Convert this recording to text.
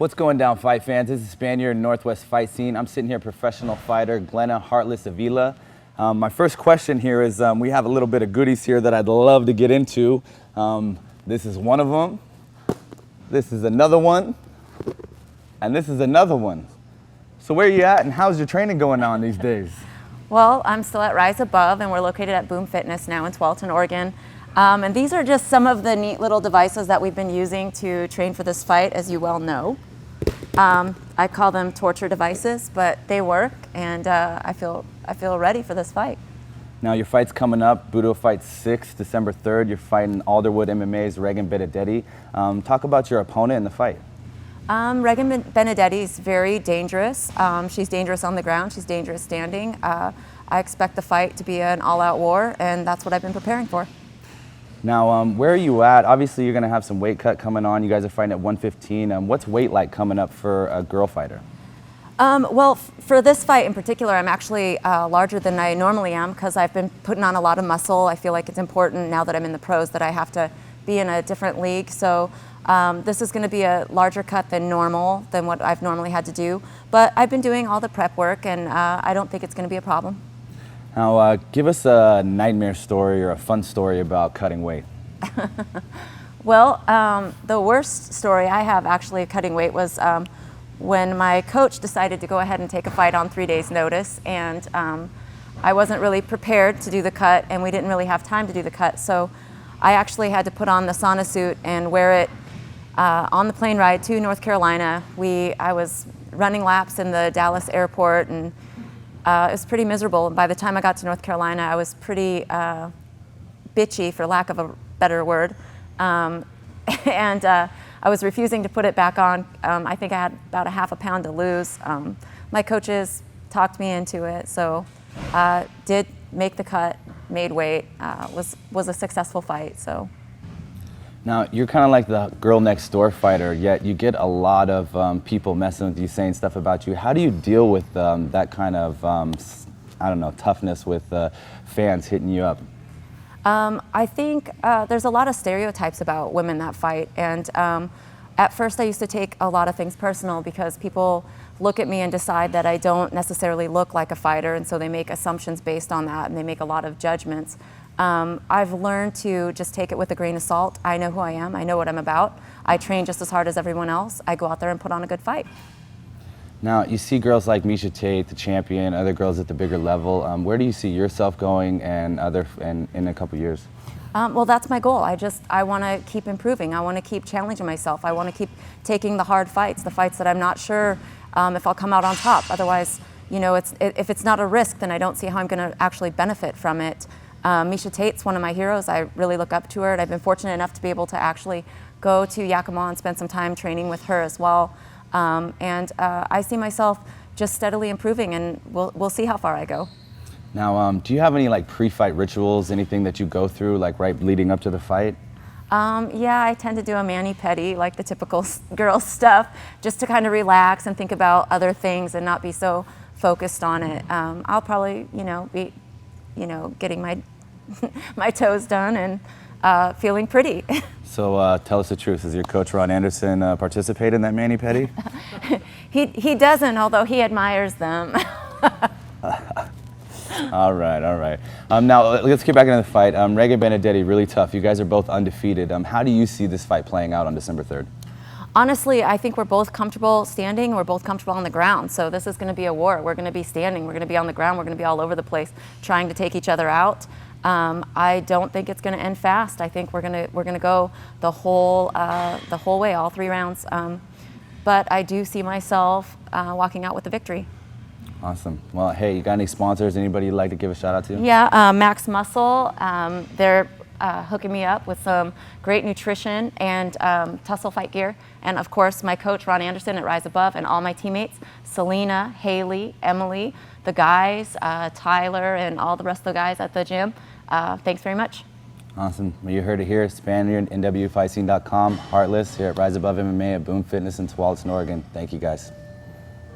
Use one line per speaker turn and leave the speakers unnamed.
What's going down, fight fans? This is Spaniard Northwest Fight Scene. I'm sitting here, professional fighter Glena Avila. My first question here is, we have a little bit of goodies here that I'd love to get into. This is one of them. This is another one. And this is another one. So where are you at and how's your training going on these days?
Well, I'm still at Rise Above and we're located at Boom Fitness now in Tualatin, Oregon. And these are just some of the neat little devices that we've been using to train for this fight, as you well know. I call them torture devices, but they work, and I feel ready for this fight.
Now your fight's coming up, Budo Fight 6, December 3rd. You're fighting Alderwood MMA's Regan Benedetti. Talk about your opponent in the fight.
Regan Benedetti is very dangerous. She's dangerous on the ground, she's dangerous standing. I expect the fight to be an all-out war, and that's what I've been preparing for.
Now, where are you at? Obviously, you're going to have some weight cut coming on. You guys are fighting at 115. What's weight like coming up for a girl fighter?
Well, for this fight in particular, I'm actually larger than I normally am because I've been putting on a lot of muscle. I feel like it's important now that I'm in the pros that I have to be in a different league. So this is going to be a larger cut than normal, than what I've normally had to do. But I've been doing all the prep work, and I don't think it's going to be a problem.
Now, give us a nightmare story or a fun story about cutting weight.
Well, the worst story I have actually cutting weight was when my coach decided to go ahead and take a fight on 3 days' notice, and I wasn't really prepared to do the cut, and we didn't really have time to do the cut, so I actually had to put on the sauna suit and wear it on the plane ride to North Carolina. I was running laps in the Dallas airport, and it was pretty miserable. And by the time I got to North Carolina, I was pretty bitchy, for lack of a better word. And I was refusing to put it back on. I think I had about a half a pound to lose. My coaches talked me into it, so did make the cut, made weight, was a successful fight. So.
Now, you're kind of like the girl next door fighter, yet you get a lot of people messing with you, saying stuff about you. How do you deal with that kind of, I don't know, toughness with fans hitting you up?
I think there's a lot of stereotypes about women that fight, and at first I used to take a lot of things personal because people look at me and decide that I don't necessarily look like a fighter, and so they make assumptions based on that, and they make a lot of judgments. I've learned to just take it with a grain of salt. I know who I am, I know what I'm about. I train just as hard as everyone else. I go out there and put on a good fight.
Now, you see girls like Miesha Tate, the champion, other girls at the bigger level. Where do you see yourself going and in a couple years?
Well, that's my goal. I want to keep improving. I want to keep challenging myself. I want to keep taking the hard fights, the fights that I'm not sure if I'll come out on top. Otherwise, you know, if it's not a risk, then I don't see how I'm going to actually benefit from it. Miesha Tate's one of my heroes. I really look up to her, and I've been fortunate enough to be able to actually go to Yakima and spend some time training with her as well. I see myself just steadily improving, and we'll see how far I go.
Now, do you have any like pre-fight rituals, anything that you go through like right leading up to the fight?
Yeah, I tend to do a mani-pedi, like the typical girl stuff, just to kind of relax and think about other things and not be so focused on it. I'll probably, be, getting my toes done and feeling pretty.
So tell us the truth, does your coach Ron Anderson participate in that mani-pedi?
he doesn't, although he admires them.
All right. Now let's get back into the fight. Regan Benedetti, really tough. You guys are both undefeated. How do you see this fight playing out on December 3rd?
Honestly, I think we're both comfortable standing, we're both comfortable on the ground, so this is going to be a war. We're going to be standing, we're going to be on the ground, we're going to be all over the place trying to take each other out. I don't think it's going to end fast. I think we're going to go the whole way, all 3 rounds. But I do see myself walking out with the victory.
Awesome. Well, hey, you got any sponsors? Anybody you'd like to give a shout out to?
Yeah, Max Muscle. They're hooking me up with some great nutrition and tussle fight gear. And of course, my coach, Ron Anderson at Rise Above, and all my teammates, Selena, Haley, Emily, the guys, Tyler, and all the rest of the guys at the gym. Thanks very much. Awesome.
Well, you heard it here. Spaniard, NWFightscene.com, Heartless here at Rise Above MMA at Boom Fitness in Tualatin, Oregon. Thank you, guys.